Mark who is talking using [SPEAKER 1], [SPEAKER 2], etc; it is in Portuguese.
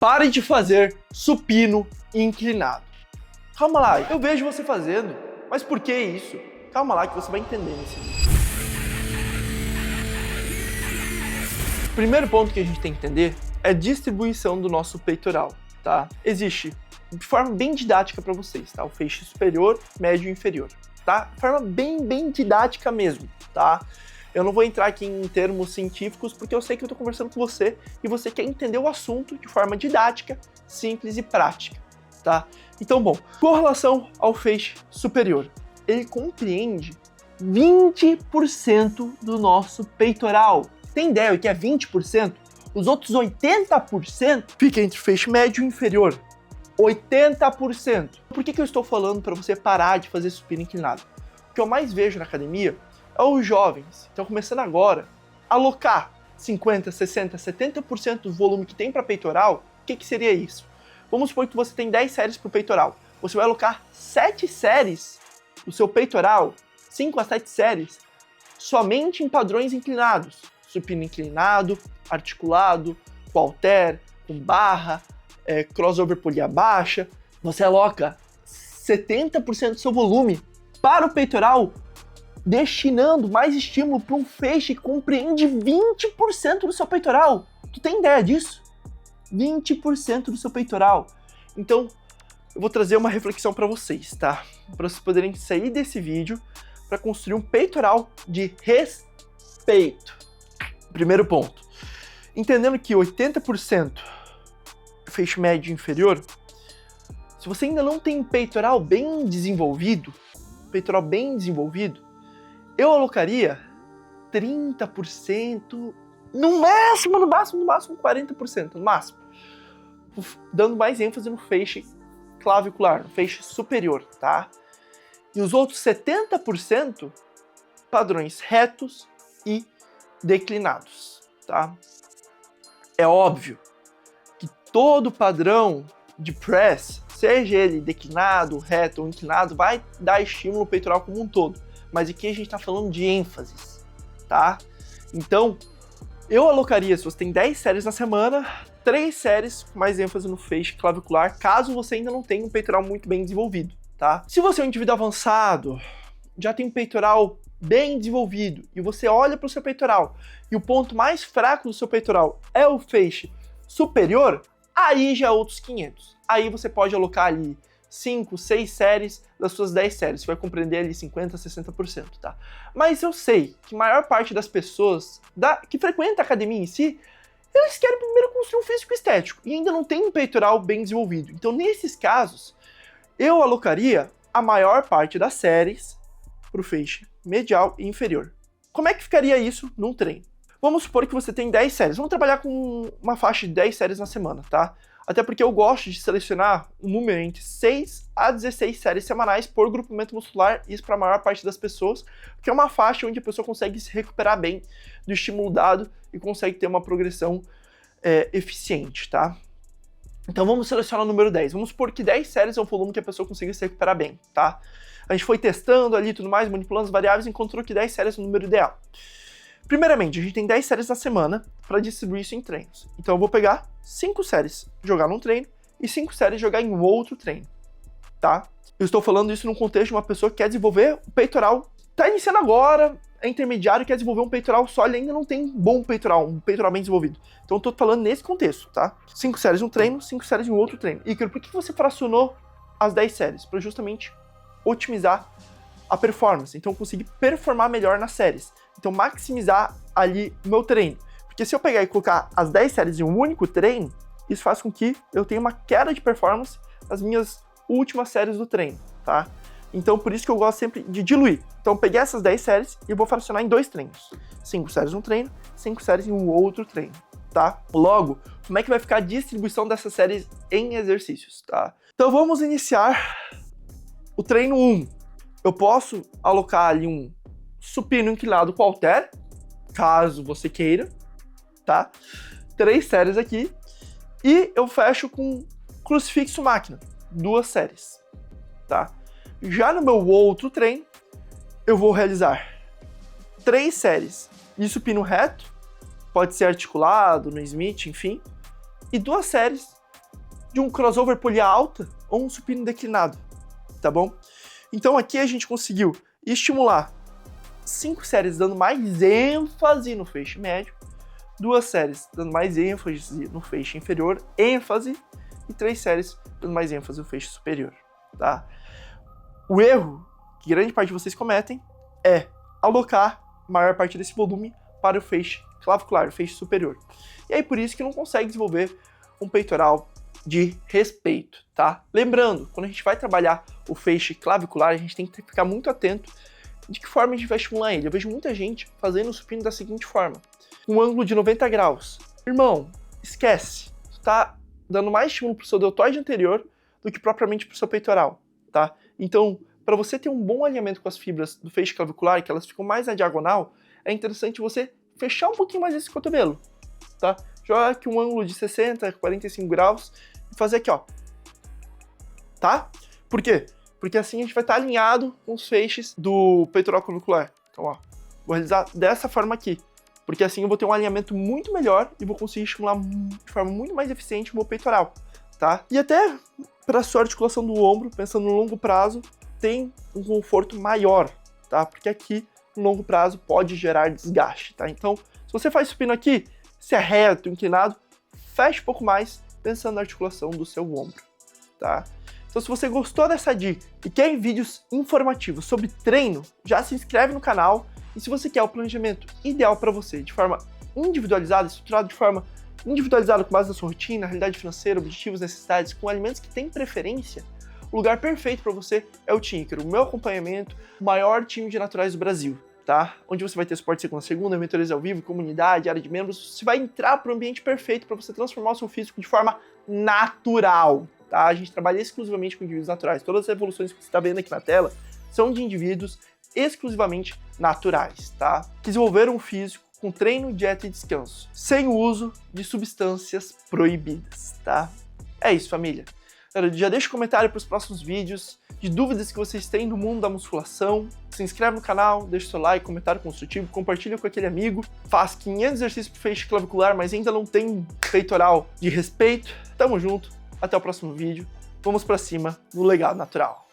[SPEAKER 1] Pare de fazer supino inclinado. Calma lá, eu vejo você fazendo, mas por que isso? Calma lá que você vai entender nesse vídeo. O primeiro ponto que a gente tem que entender é a distribuição do nosso peitoral, tá? Existe de forma bem didática para vocês, tá? O feixe superior, médio e inferior, tá? De forma bem didática mesmo, tá? Eu não vou entrar aqui em termos científicos porque eu sei que eu estou conversando com você e você quer entender o assunto de forma didática, simples e prática, tá? Então, bom, com relação ao feixe superior, ele compreende 20% do nosso peitoral. Tem ideia o que é 20%? Os outros 80% fica entre feixe médio e inferior. 80%. Por que eu estou falando para você parar de fazer supino inclinado? O que eu mais vejo na academia é os jovens, estão começando agora, alocar 50%, 60%, 70% do volume que tem para peitoral. O que seria isso? Vamos supor que você tem 10 séries para o peitoral. Você vai alocar 7 séries do seu peitoral, 5 a 7 séries, somente em padrões inclinados. Supino inclinado, articulado, com halter, com barra, crossover polia baixa. Você aloca 70% do seu volume para o peitoral, destinando mais estímulo para um feixe que compreende 20% do seu peitoral. Tu tem ideia disso? 20% do seu peitoral. Então, eu vou trazer uma reflexão para vocês, tá? Para vocês poderem sair desse vídeo para construir um peitoral de respeito. Primeiro ponto. Entendendo que 80% feixe médio e inferior, se você ainda não tem um peitoral bem desenvolvido, eu alocaria 30%, no máximo 40%, no máximo. Dando mais ênfase no feixe clavicular, no feixe superior, tá? E os outros 70%, padrões retos e declinados, tá? É óbvio que todo padrão de press, seja ele declinado, reto ou inclinado, vai dar estímulo peitoral como um todo. Mas aqui a gente está falando de ênfases, tá? Então, eu alocaria, se você tem 10 séries na semana, 3 séries com mais ênfase no feixe clavicular, caso você ainda não tenha um peitoral muito bem desenvolvido, tá? Se você é um indivíduo avançado, já tem um peitoral bem desenvolvido, e você olha para o seu peitoral, e o ponto mais fraco do seu peitoral é o feixe superior, aí já é outros 500. Aí você pode alocar ali 5, 6 séries das suas 10 séries, você vai compreender ali 50%, 60%, tá? Mas eu sei que a maior parte das pessoas que frequenta a academia em si, eles querem primeiro construir um físico estético e ainda não tem um peitoral bem desenvolvido. Então, nesses casos, eu alocaria a maior parte das séries para o feixe medial e inferior. Como é que ficaria isso num treino? Vamos supor que você tem 10 séries. Vamos trabalhar com uma faixa de 10 séries na semana, tá? Até porque eu gosto de selecionar um número entre 6 a 16 séries semanais por grupamento muscular, isso para a maior parte das pessoas, porque é uma faixa onde a pessoa consegue se recuperar bem do estímulo dado e consegue ter uma progressão eficiente, tá? Então vamos selecionar o número 10. Vamos supor que 10 séries é um volume que a pessoa consiga se recuperar bem, tá? A gente foi testando ali tudo mais, manipulando as variáveis e encontrou que 10 séries é o número ideal. Primeiramente, a gente tem 10 séries na semana para distribuir isso em treinos. Então eu vou pegar 5 séries, jogar num treino, e 5 séries jogar em outro treino, tá? Eu estou falando isso num contexto de uma pessoa que quer desenvolver o peitoral, tá iniciando agora, é intermediário, quer desenvolver um peitoral só, ele ainda não tem um bom peitoral, um peitoral bem desenvolvido. Então eu tô falando nesse contexto, tá? 5 séries em um treino, 5 séries em outro treino. Ícaro, por que você fracionou as 10 séries? Para justamente otimizar a performance, então eu conseguir performar melhor nas séries. Então maximizar ali o meu treino. Porque se eu pegar e colocar as 10 séries em um único treino, isso faz com que eu tenha uma queda de performance nas minhas últimas séries do treino, tá? Então por isso que eu gosto sempre de diluir. Então eu peguei essas 10 séries e vou fracionar em 2 treinos. 5 séries em um treino, 5 séries em um outro treino, tá? Logo, como é que vai ficar a distribuição dessas séries em exercícios, tá? Então vamos iniciar o treino 1. Eu posso alocar ali um supino inclinado com halter, caso você queira, tá? 3 séries aqui. E eu fecho com crucifixo máquina, 2 séries, tá? Já no meu outro treino, eu vou realizar 3 séries de supino reto, pode ser articulado, no Smith, enfim, e 2 séries de um crossover polia alta ou um supino declinado, tá bom? Então aqui a gente conseguiu estimular 5 séries dando mais ênfase no feixe médio, 2 séries dando mais ênfase no feixe inferior, e 3 séries dando mais ênfase no feixe superior, tá? O erro que grande parte de vocês cometem é alocar a maior parte desse volume para o feixe clavicular, o feixe superior. E aí por isso que não consegue desenvolver um peitoral de respeito, tá? Lembrando, quando a gente vai trabalhar o feixe clavicular, a gente tem que ficar muito atento de que forma a gente vai estimular ele. Eu vejo muita gente fazendo o supino da seguinte forma, um ângulo de 90 graus. Irmão, esquece, tu tá dando mais estímulo pro seu deltoide anterior do que propriamente pro seu peitoral, tá? Então, para você ter um bom alinhamento com as fibras do feixe clavicular, que elas ficam mais na diagonal, é interessante você fechar um pouquinho mais esse cotovelo, tá? Jogar aqui um ângulo de 60, 45 graus e fazer aqui, ó, tá? Por quê? Porque assim a gente vai estar alinhado com os feixes do peitoral clavicular. Então, ó, vou realizar dessa forma aqui, porque assim eu vou ter um alinhamento muito melhor e vou conseguir estimular de forma muito mais eficiente o meu peitoral, tá? E até para a sua articulação do ombro, pensando no longo prazo, tem um conforto maior, tá? Porque aqui, no longo prazo, pode gerar desgaste, tá? Então, se você faz supino aqui, se é reto, inclinado, feche um pouco mais, pensando na articulação do seu ombro, tá? Então, se você gostou dessa dica e quer vídeos informativos sobre treino, já se inscreve no canal. E se você quer o planejamento ideal para você, de forma individualizada, estruturado de forma individualizada com base na sua rotina, realidade financeira, objetivos, necessidades, com alimentos que têm preferência, o lugar perfeito para você é o Tinker, o meu acompanhamento, o maior time de naturais do Brasil, tá? Onde você vai ter suporte segunda a segunda, mentorias ao vivo, comunidade, área de membros. Você vai entrar para o ambiente perfeito para você transformar o seu físico de forma natural, tá? A gente trabalha exclusivamente com indivíduos naturais. Todas as evoluções que você está vendo aqui na tela são de indivíduos exclusivamente naturais, tá? Que desenvolveram um físico com treino, dieta e descanso, sem o uso de substâncias proibidas, tá? É isso, família. Já deixa um comentário para os próximos vídeos, de dúvidas que vocês têm do mundo da musculação. Se inscreve no canal, deixa o seu like, comentário construtivo, compartilha com aquele amigo. Faz 500 exercícios para feixe clavicular, mas ainda não tem peitoral de respeito. Tamo junto, até o próximo vídeo. Vamos para cima no legado natural.